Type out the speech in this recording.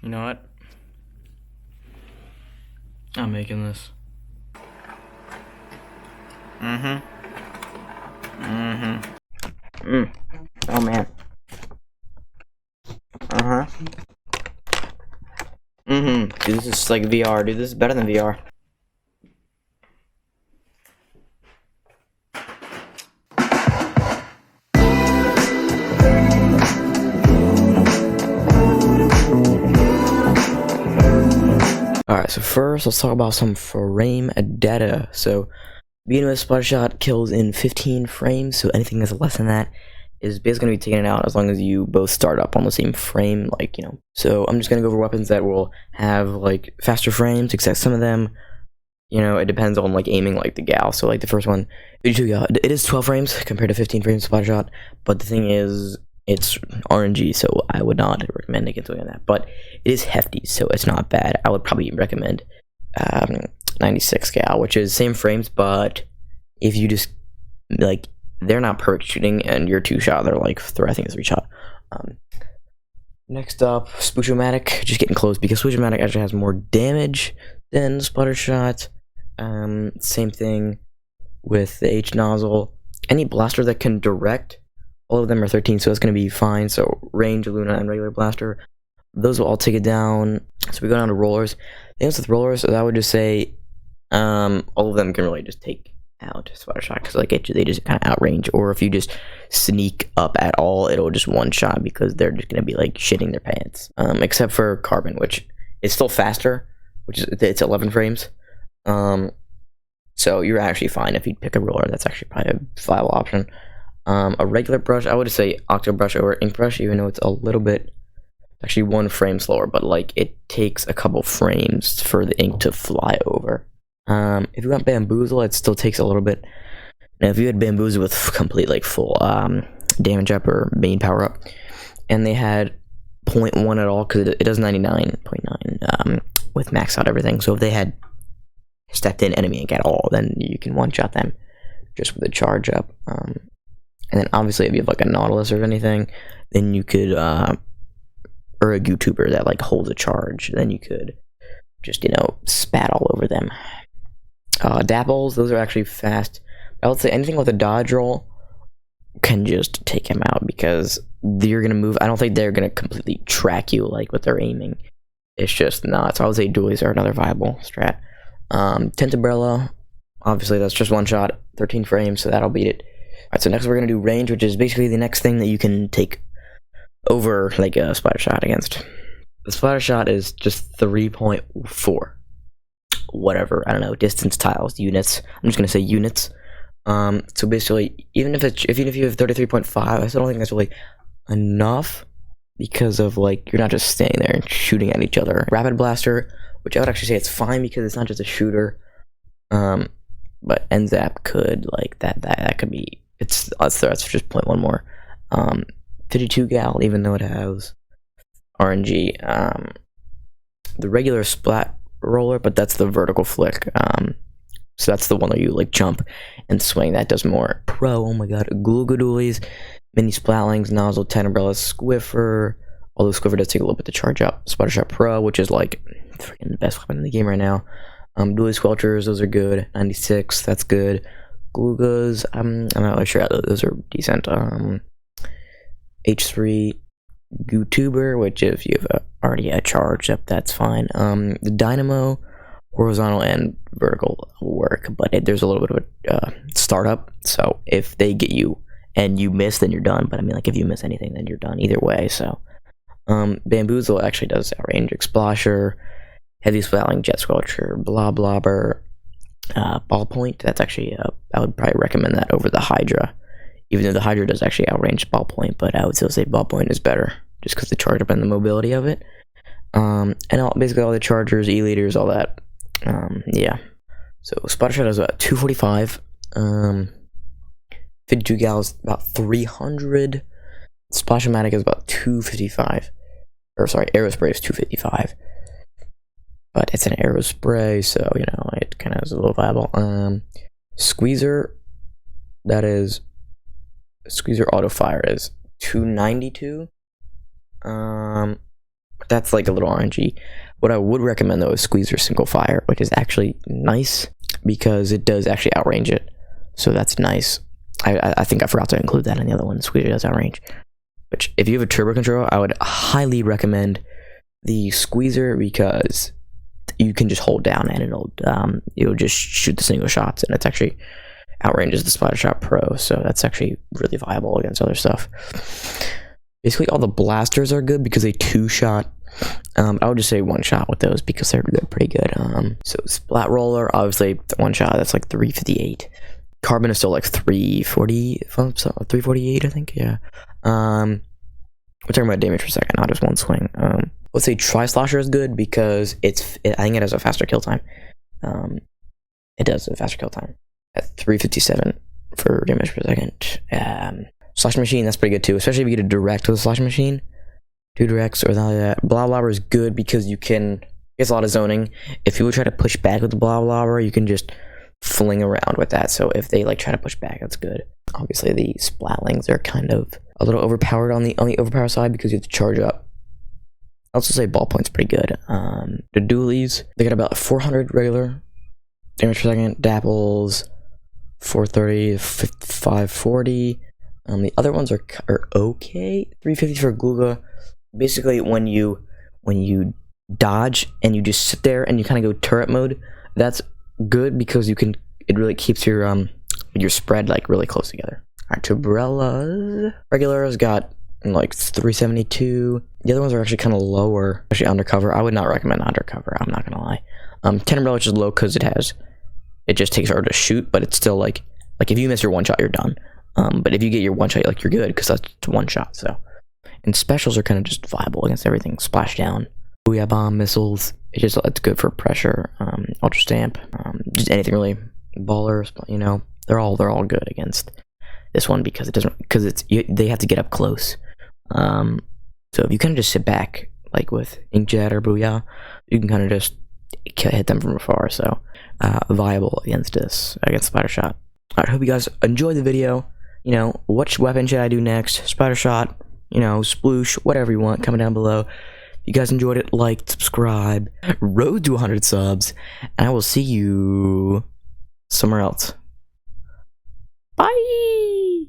You know what? I'm making this. Oh man. Dude, this is like VR. Dude, this is better than VR. Alright, so first let's talk about some frame data. So beginning with Splattershot kills in 15 frames, so anything that's less than that is basically going to be taken out as long as you both start up on the same frame, like, you know. So I'm just going to go over weapons that will have, like, faster frames, except some of them, you know, it depends on, like, aiming, like, the gal. So, like, the first one, it is 12 frames compared to 15 frames Splattershot, but the thing is, it's RNG, so I would not recommend against doing that, but it is hefty, so it's not bad. I would probably recommend 96 gal, which is same frames, but if you just, like, they're not perfect shooting, and you're 2-shot, they're like, I think it's 3-shot. Next up, Splattershot, just getting close, because Splattershot actually has more damage than Splattershot. Same thing with the H nozzle. Any blaster that can direct, all of them are 13, so that's going to be fine. So range, Luna, and regular blaster, those will all take it down. So we go down to rollers. Things with rollers, I would just say all of them can really just take out Splattershot, because like they just kind of outrange, or if you just sneak up at all, it'll just one shot because they're just going to be like shitting their pants. Except for Carbon, which is still faster, which is it's 11 frames. So you're actually fine if you pick a roller. That's actually probably a viable option. A regular brush, I would just say Octo Brush over Ink Brush, even though it's a little bit, actually 1 frame slower, but like it takes a couple frames for the ink to fly over. If you want Bamboozle, it still takes a little bit. Now, if you had Bamboozle with complete, like, full damage up or main power up, and they had 0.1 at all, because it does 99.9 with max out everything. So if they had stepped in enemy ink at all, then you can one-shot them just with a charge up. And then obviously if you have like a Nautilus or anything, then you could, or a YouTuber that like holds a charge, then you could just, you know, spat all over them. Dapples, those are actually fast. I would say anything with a dodge roll can just take him out, because you're gonna move. I don't think they're gonna completely track you like with their aiming. It's just not. So I would say dualies are another viable strat. Tintabrella, obviously that's just 1 shot, 13 frames, so that'll beat it. Alright, so next we're gonna do range, which is basically the next thing that you can take over like a Splattershot against. The Splattershot is just 3.4. Whatever, I don't know, distance tiles, units. I'm just gonna say units. So basically, even if you have 33.5, I still don't think that's really enough, because of like you're not just staying there and shooting at each other. Rapid Blaster, which I would actually say it's fine because it's not just a shooter. But NZAP could, like, that could be, that's just 0.1 more. 52 gal, even though it has RNG. The regular splat roller, but that's the vertical flick. So that's the one that you like jump and swing. That does more. Pro, oh my god, Glugadoolies, mini splatlings, nozzle, 10 umbrellas, Squiffer. Although Squiffer does take a little bit to charge up. Splattershot Pro, which is like freaking the best weapon in the game right now. Dually Squelchers, those are good. 96, that's good. Glugas, I'm not really sure. Those are decent. H3 YouTuber, which if you have already a charge up, that's fine. The Dynamo, horizontal and vertical will work, but there's a little bit of a startup. So if they get you and you miss, then you're done. But I mean, like, if you miss anything, then you're done either way. So Bamboozle actually does outrange Explosher, Heavy Splatling, Jet Squelcher, Blah Blobber, Ballpoint. That's actually I would probably recommend that over the Hydra, even though the Hydra does actually outrange Ballpoint, but I would still say Ballpoint is better just because the charge up and the mobility of it. And basically all the chargers, E-leaders, all that. Yeah. So Splattershot is about 245. 52 gal is about 300. Splashomatic is about 255. Or sorry, Aerospray is 255. But it's an Aerospray, so you know it kind of is a little viable. Squeezer, that is Squeezer auto fire is 292. that's like a little RNG. What I would recommend though is Squeezer Single Fire, which is actually nice because it does actually outrange it. So that's nice. I think I forgot to include that in the other one. Squeezer does outrange. Which, if you have a turbo controller, I would highly recommend the Squeezer because you can just hold down and it'll just shoot the single shots, and it's actually outranges the Splattershot Pro. So that's actually really viable against other stuff. Basically, all the blasters are good because they 2-shot. I would just say 1-shot with those because they're pretty good. So Splat Roller, obviously 1-shot. That's like 358. Carbon is still like 340, 348, I think. Yeah. We're talking about damage per second, not just one swing. Let's say Tri-Slosher is good because I think it has a faster kill time. It does a faster kill time at 357 for damage per second. Slash Machine, that's pretty good too, especially if you get a direct with a Slash Machine. 2 directs or that. Blah Blobber is good because you can. It's a lot of zoning. If you would try to push back with the Blah Blobber, you can just fling around with that. So if they like try to push back, that's good. Obviously, the Splatlings are kind of a little overpowered on the overpower side because you have to charge up. I'll also say Ballpoint's pretty good. The Dualies, they got about 400 regular damage per second. Dapples, 430, 540. The other ones are okay. 350 for Gluga. Basically, when you dodge and you just sit there and you kind of go turret mode, that's good because it really keeps your spread like really close together. Alright, Tubrellas. Regulars got like 372. The other ones are actually kind of lower, especially Undercover. I would not recommend Undercover, I'm not gonna lie. Tenebral, which is low because it just takes her to shoot, but it's still like if you miss your 1-shot, you're done. But if you get your 1-shot, like you're good because that's 1-shot. So, and specials are kind of just viable against everything. Splashdown, Booyah Bomb, missiles. It's good for pressure. Ultra Stamp, just anything really. Ballers, they're all good against this one because they have to get up close. So if you kind of just sit back, like with Inkjet or Booyah, you can kind of just hit them from afar. So viable against Splattershot. Alright, hope you guys enjoyed the video. Which weapon should I do next? Splattershot, sploosh, whatever you want, comment down below. If you guys enjoyed it, like, subscribe, road to 100 subs, and I will see you somewhere else. Bye!